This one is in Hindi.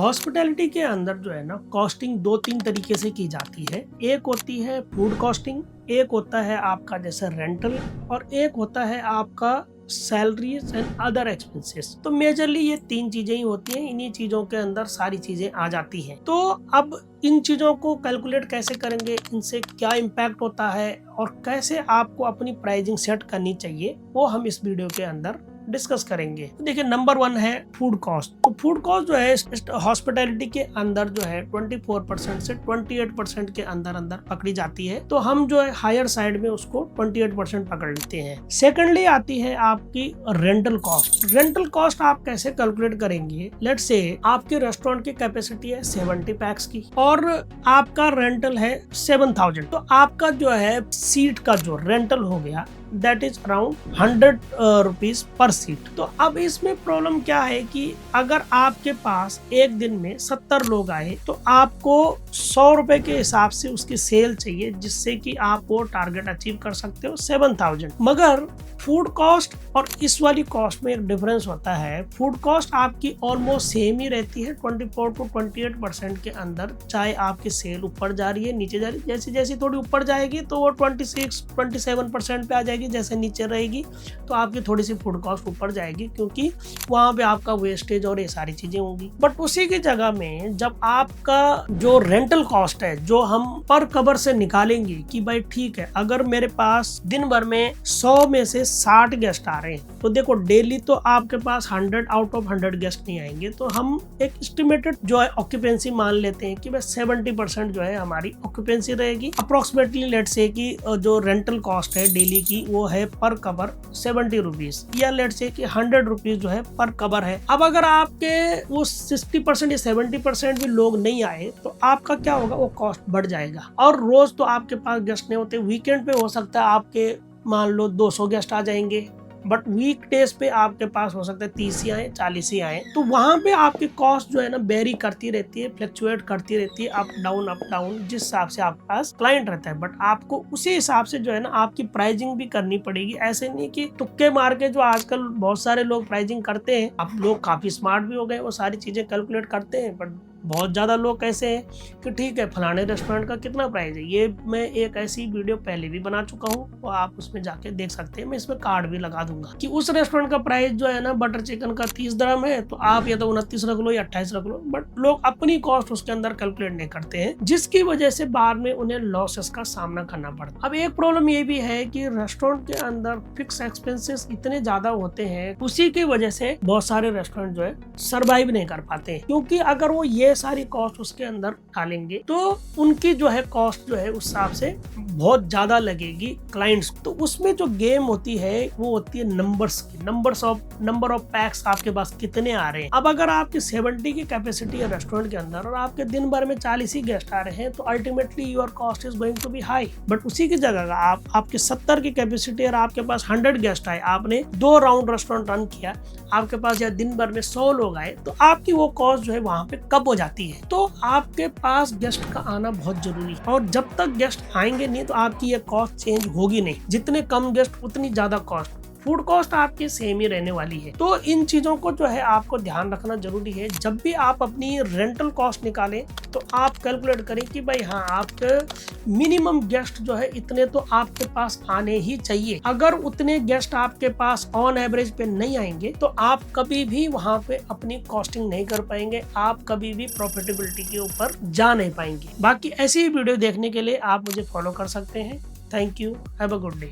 हॉस्पिटैलिटी के अंदर जो है ना कॉस्टिंग दो तीन तरीके से की जाती है। एक होती है फूड कॉस्टिंग, एक होता है आपका जैसे रेंटल और एक होता है आपका सैलरीज एंड अदर एक्सपेंसेस। तो मेजरली ये तीन चीजें ही होती हैं, इन्हीं चीजों के अंदर सारी चीजें आ जाती हैं। तो अब इन चीजों को कैलकुलेट कैसे करेंगे, इनसे क्या इम्पैक्ट होता है और कैसे आपको अपनी प्राइसिंग सेट करनी चाहिए, वो हम इस वीडियो के अंदर डिस्कस करेंगे। तो देखिए, नंबर 1 है फूड कॉस्ट। तो फूड कॉस्ट जो है हॉस्पिटैलिटी के अंदर जो है 24% से 28% के अंदर अंदर पकड़ी जाती है। तो हम जो है हायर साइड में उसको 28% पकड़ लेते हैं। सेकेंडली आती है आपकी रेंटल कॉस्ट। रेंटल कॉस्ट आप कैसे कैलकुलेट करेंगे, लेट्स से आपके रेस्टोरेंट की कैपेसिटी है 70 पैक्स की और आपका रेंटल है 7000। तो आपका जो है सीट का जो रेंटल हो गया that is around 100 rupees per seat. तो अब इसमें प्रॉब्लम क्या है कि अगर आपके पास एक दिन में 70 लोग आए तो आपको 100 रुपए के हिसाब से उसकी सेल चाहिए, जिससे कि आप वो टारगेट अचीव कर सकते हो 7000। मगर फूड कॉस्ट और इस वाली कॉस्ट में एक डिफरेंस होता है। फूड कॉस्ट आपकी ऑलमोस्ट सेम ही रहती है 24 to 28% के अंदर, चाहे आपकी सेल ऊपर जा रही है नीचे जा रही है। जैसे जैसे थोड़ी ऊपर जाएगी तो वो 26-27% पे आ जाएगी, जैसे नीचे रहेगी तो आपकी थोड़ी सी फूड कॉस्ट ऊपर जाएगी, क्योंकि वहां पे आपका वेस्टेज और ये सारी चीजें होंगी। बट उसी की जगह में जब आपका जो रेंटल कॉस्ट है, जो हम पर कवर से निकालेंगे कि भाई ठीक है, अगर मेरे पास दिन भर में 100 में से 60 गेस्ट आ रहे हैं, तो देखो डेली तो आपके पास 100 आउट ऑफ 100 गेस्ट नहीं आएंगे, तो हम एक एस्टिमेटेड जो है ऑक्यूपेंसी मान लेते हैं कि भाई 70% जो है हमारी ऑक्यूपेंसी रहेगी। अप्रोक्सीमेटली लेट्स से कि जो रेंटल कॉस्ट है डेली की वो है पर कवर 70 रुपीज, या लेट्स से कि 100 रुपीज जो है पर कवर है। अब अगर आपके वो 60% या 70% भी लोग नहीं आए तो आपका क्या होगा, वो कॉस्ट बढ़ जाएगा। और रोज तो आपके पास गेस्ट नहीं होते, वीकेंड पे हो सकता है आपके मान लो 200 गेस्ट आ जाएंगे, बट वीक डेज पे आपके पास हो सकता है 30 ही आए, 40 ही आए। तो वहां पे आपकी कॉस्ट जो है ना वेरी करती रहती है, फ्लक्चुएट करती रहती है, अप डाउन जिस हिसाब से आपके पास क्लाइंट रहता है। बट आपको उसी हिसाब से जो है ना आपकी प्राइसिंग भी करनी पड़ेगी। ऐसे नहीं कि तुक्के मार के जो आजकल बहुत सारे लोग प्राइसिंग करते हैं। अब लोग काफी स्मार्ट भी हो गए, वो सारी चीजें कैलकुलेट करते हैं। बट बहुत ज्यादा लोग कैसे हैं कि ठीक है फलाने रेस्टोरेंट का कितना प्राइस है, ये मैं एक ऐसी वीडियो पहले भी बना चुका हूँ, तो आप उसमें जाके देख सकते हैं। मैं इसमें कार्ड भी लगा दूंगा कि उस रेस्टोरेंट का प्राइस जो है ना बटर चिकन का 30 dirham है, तो आप या तो 29 रख लो या 28 रख लो। बट लोग अपनी कॉस्ट उसके अंदर कैलकुलेट नहीं करते हैं, जिसकी वजह से बाद में उन्हें लॉसेस का सामना करना पड़ता है। अब एक प्रॉब्लम ये भी है कि रेस्टोरेंट के अंदर फिक्स एक्सपेंसेस इतने ज्यादा होते हैं, उसी की वजह से बहुत सारे रेस्टोरेंट जो है सर्वाइव नहीं कर पाते हैं। क्योंकि अगर वो ये सारी कॉस्ट उसके अंदर डालेंगे तो उनकी जो है कॉस्ट जो है उस हिसाब से बहुत ज्यादा लगेगी क्लाइंट्स। तो उसमें जो गेम होती है वो होती है नंबर्स की, नंबर ऑफ पैक्स आपके पास कितने आ रहे हैं। अब अगर आपकी 70 की कैपेसिटी है रेस्टोरेंट के अंदर और आपके दिन भर में 40 ही गेस्ट आ रहे हैं, तो ultimately your cost is going to be high. But उसी की जगह आपके 70 की कैपेसिटी और आपके पास 100 गेस्ट आए, आपने 2 राउंड रेस्टोरेंट रन किया, आपके पास या दिन भर में 100 लोग आए, तो आपकी वो कॉस्ट जो है वहां पे कब हो जाती है। तो आपके पास गेस्ट का आना बहुत जरूरी है, और जब तक गेस्ट आएंगे नहीं तो आपकी ये कॉस्ट चेंज होगी नहीं। जितने कम गेस्ट उतनी ज्यादा कॉस्ट, फूड कॉस्ट आपकी सेम ही रहने वाली है। तो इन चीजों को जो है आपको ध्यान रखना जरूरी है। जब भी आप अपनी रेंटल कॉस्ट निकालें तो आप कैलकुलेट करें कि भाई हाँ, आपके मिनिमम गेस्ट जो है इतने तो आपके पास आने ही चाहिए। अगर उतने गेस्ट आपके पास ऑन एवरेज पे नहीं आएंगे तो आप कभी भी वहां पे अपनी कॉस्टिंग नहीं कर पाएंगे, आप कभी भी प्रॉफिटेबिलिटी के ऊपर जा नहीं पाएंगे। बाकी ऐसी वीडियो देखने के लिए आप मुझे फॉलो कर सकते हैं। Thank you, have a good day.